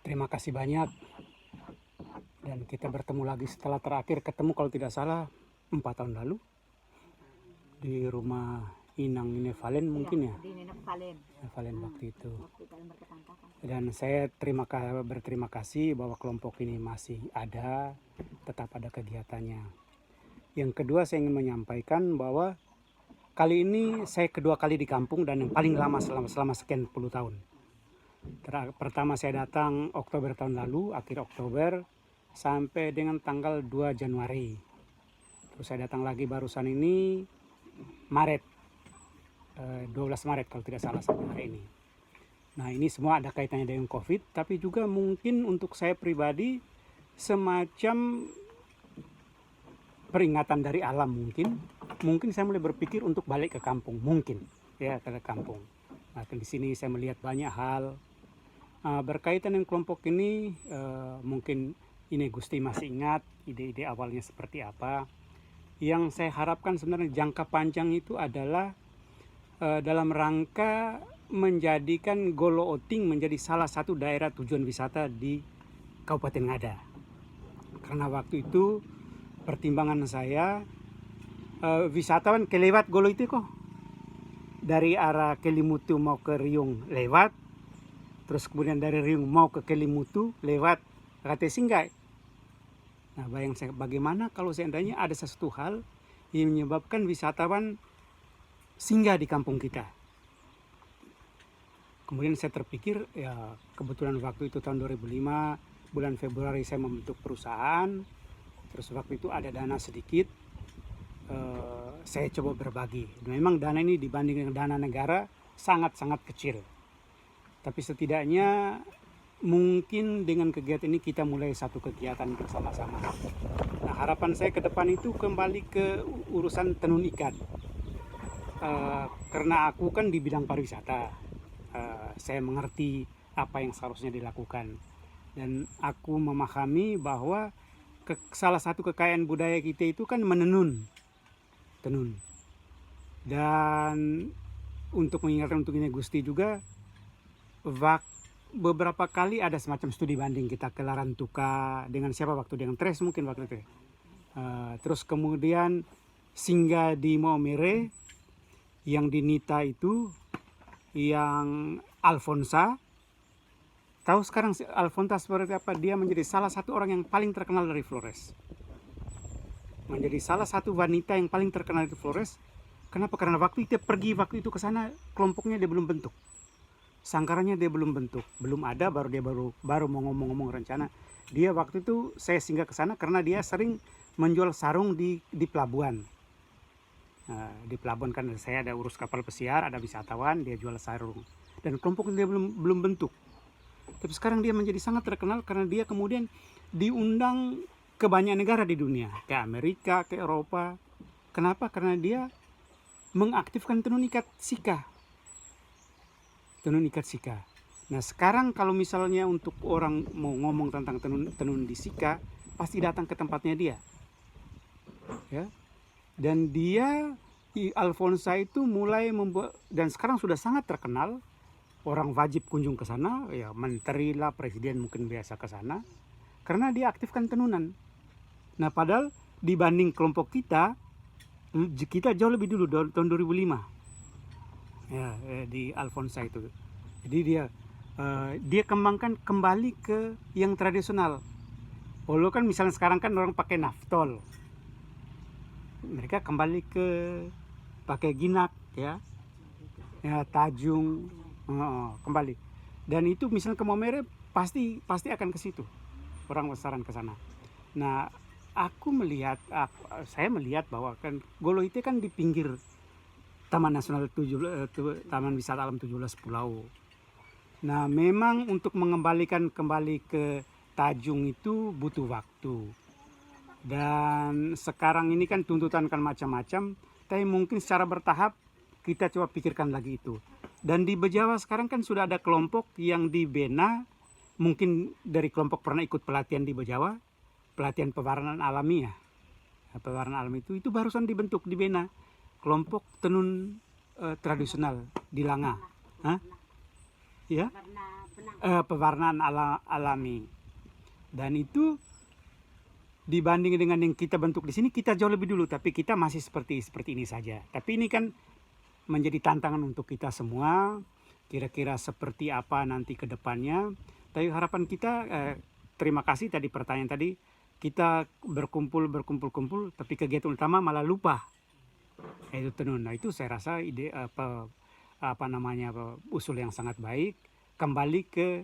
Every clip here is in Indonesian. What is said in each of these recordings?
Terima kasih banyak, dan kita bertemu lagi setelah terakhir ketemu kalau tidak salah 4 tahun lalu di rumah Inang ini Valen mungkin ya, Di Nenek Valen. Valen waktu itu. Waktu kalian bertetangga. Dan saya berterima kasih bahwa kelompok ini masih ada, tetap ada kegiatannya. Yang kedua, saya ingin menyampaikan bahwa kali ini saya kedua kali di kampung dan yang paling lama selama sekian puluh tahun. Pertama saya datang Oktober tahun lalu, akhir Oktober sampai dengan tanggal 2 Januari. Terus saya datang lagi barusan ini Maret, 12 Maret kalau tidak salah sampai hari ini. Nah, ini semua ada kaitannya dengan COVID, tapi juga mungkin untuk saya pribadi semacam peringatan dari alam mungkin. Mungkin saya mulai berpikir untuk balik ke kampung, mungkin ya ke kampung. Nah, di sini saya melihat banyak hal berkaitan dengan kelompok ini. Mungkin ini Gusti masih ingat ide-ide awalnya seperti apa. Yang saya harapkan sebenarnya jangka panjang itu adalah dalam rangka menjadikan Golo Oting menjadi salah satu daerah tujuan wisata di Kabupaten Ngada. Karena waktu itu pertimbangan saya, wisatawan kelewat Golo itu kok. Dari arah Kelimutu mau ke Riung lewat, terus kemudian dari Riung mau ke Kelimutu lewat Rate Singgai. Nah, bayang saya bagaimana kalau seandainya ada sesuatu hal yang menyebabkan wisatawan singgah di kampung kita. Kemudian saya terpikir, ya kebetulan waktu itu tahun 2005, bulan Februari saya membentuk perusahaan. Terus waktu itu ada dana sedikit, saya coba berbagi. Memang dana ini dibanding dengan dana negara sangat-sangat kecil. Tapi setidaknya mungkin dengan kegiatan ini kita mulai satu kegiatan bersama-sama. Nah, harapan saya ke depan itu kembali ke urusan tenun ikat. Karena aku kan di bidang pariwisata, saya mengerti apa yang seharusnya dilakukan. Dan aku memahami bahwa salah satu kekayaan budaya kita itu kan menenun. Tenun. Dan untuk mengingatkan untuk ini Gusti juga, beberapa kali ada semacam studi banding kita ke Larantuka dengan siapa waktu dengan Tres mungkin waktu itu. Terus kemudian singgah di Maumere, yang di Nita itu, yang Alfonsa. Tahu sekarang Alfonsa seperti apa? Dia menjadi salah satu orang yang paling terkenal dari Flores. Menjadi salah satu wanita yang paling terkenal di Flores. Kenapa? Karena waktu itu waktu itu ke sana, kelompoknya dia belum bentuk. Sangkarannya dia belum bentuk, belum ada, baru mau ngomong-ngomong rencana. Dia waktu itu saya singgah ke sana karena dia sering menjual sarung di pelabuhan. Di pelabuhan kan saya ada urus kapal pesiar, ada wisatawan, dia jual sarung. Dan kelompok dia belum bentuk. Tapi sekarang dia menjadi sangat terkenal karena dia kemudian diundang ke banyak negara di dunia, ke Amerika, ke Eropa. Kenapa? Karena dia mengaktifkan tenun ikat Sika. Tenun ikat Sika. Nah, sekarang kalau misalnya untuk orang mau ngomong tentang tenun di Sika, pasti datang ke tempatnya dia. Ya. Dan dia, Alfonsa itu mulai membuat, dan sekarang sudah sangat terkenal. Orang wajib kunjung ke sana, ya menteri lah, presiden mungkin biasa ke sana. Karena dia aktifkan tenunan. Nah, padahal dibanding kelompok kita jauh lebih dulu, tahun 2005. Ya, di Alfonsa itu. Jadi dia kembangkan kembali ke yang tradisional. Walau kan misalnya sekarang kan orang pakai naftol, mereka kembali ke pakai ginak, ya tajung, kembali. Dan itu misalnya ke Maumere pasti akan ke situ, orang besaran ke sana. Nah, saya melihat bahwa kan Golo itu kan di pinggir Taman Nasional Taman Wisata Alam 17 Pulau. Nah, memang untuk mengembalikan kembali ke Tajung itu butuh waktu. Dan sekarang ini kan tuntutan kan macam-macam, tapi mungkin secara bertahap kita coba pikirkan lagi itu. Dan di Bejawa sekarang kan sudah ada kelompok yang dibina, mungkin dari kelompok pernah ikut pelatihan di Bejawa, pelatihan pewarnaan alami ya. Pewarnaan alami itu barusan dibentuk, dibina kelompok tenun tradisional di Langa. Hah? Ya? pewarnaan alami. Dan itu dibanding dengan yang kita bentuk di sini, kita jauh lebih dulu, tapi kita masih seperti ini saja. Tapi ini kan menjadi tantangan untuk kita semua, kira-kira seperti apa nanti ke depannya. Tapi harapan kita, terima kasih tadi pertanyaan tadi, kita berkumpul, tapi kegiatan utama malah lupa. Itu tenun. Nah itu saya rasa ide usul yang sangat baik. Kembali ke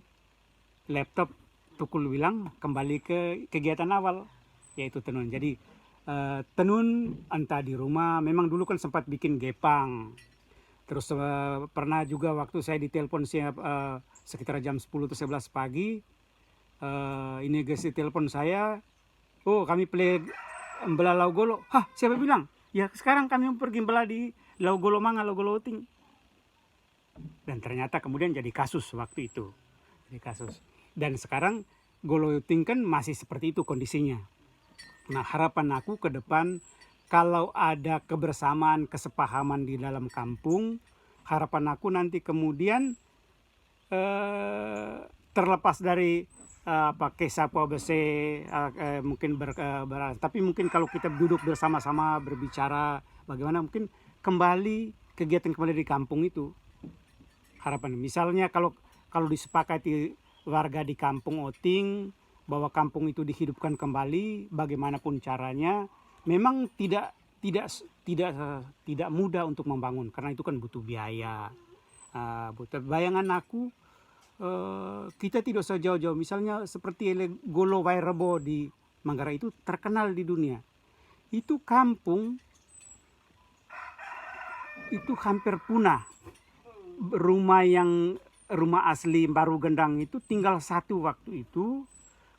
laptop Tukul bilang, kembali ke kegiatan awal, yaitu tenun. Jadi tenun entah di rumah, memang dulu kan sempat bikin gepang. Terus pernah juga waktu saya ditelepon sekitar jam 10 atau 11 pagi, ini guys telepon saya, oh kami play belah Lau Golo. Hah, siapa bilang? Ya sekarang kami pergi belah di Lau Golo Manga, Lau Golo Uting. Dan ternyata kemudian jadi kasus waktu itu. Jadi kasus. Dan sekarang Golo Uting kan masih seperti itu kondisinya. Nah harapan aku ke depan, kalau ada kebersamaan, kesepahaman di dalam kampung, harapan aku nanti kemudian terlepas dari kisah bese mungkin tapi mungkin kalau kita duduk bersama-sama berbicara bagaimana mungkin kegiatan kembali di kampung itu, harapan misalnya kalau disepakati warga di kampung Oting bahwa kampung itu dihidupkan kembali bagaimanapun caranya, memang tidak mudah untuk membangun karena itu kan butuh biaya. Bayangan aku, kita tidak usah jauh-jauh, misalnya seperti Golo Wairebo di Manggarai itu terkenal di dunia. Itu kampung itu hampir punah. Rumah asli Baru Gendang itu tinggal satu waktu itu,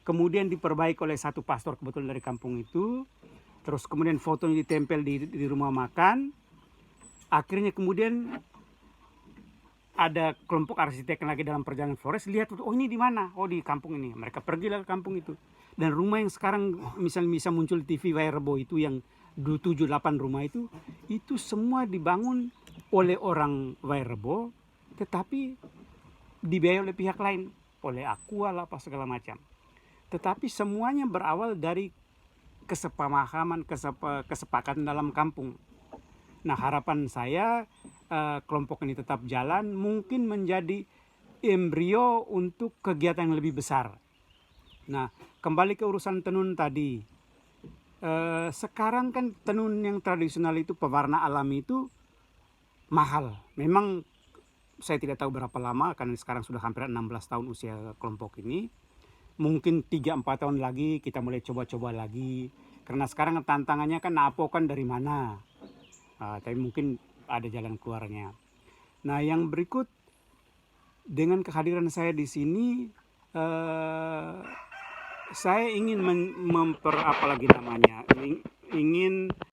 kemudian diperbaiki oleh satu pastor kebetulan dari kampung itu. Terus kemudian fotonya ditempel di rumah makan. Akhirnya kemudian ada kelompok arsitek lagi dalam perjalanan Flores, lihat, oh ini di mana? Oh di kampung ini. Mereka pergi ke kampung itu. Dan rumah yang sekarang misalnya bisa muncul di TV Wairebo itu yang 7-8 rumah itu semua dibangun oleh orang Wairebo, tetapi dibiayai oleh pihak lain, oleh Aqua lah apa segala macam. Tetapi semuanya berawal dari kesepakatan dalam kampung. Nah harapan saya kelompok ini tetap jalan, mungkin menjadi embrio untuk kegiatan yang lebih besar. Nah kembali ke urusan tenun tadi, sekarang kan tenun yang tradisional itu pewarna alami itu mahal. Memang saya tidak tahu berapa lama, karena sekarang sudah hampir 16 tahun usia kelompok ini. Mungkin 3-4 tahun lagi kita mulai coba-coba lagi. Karena sekarang tantangannya kan napo kan dari mana. Tapi mungkin ada jalan keluarnya. Nah yang berikut, dengan kehadiran saya di sini, saya ingin ingin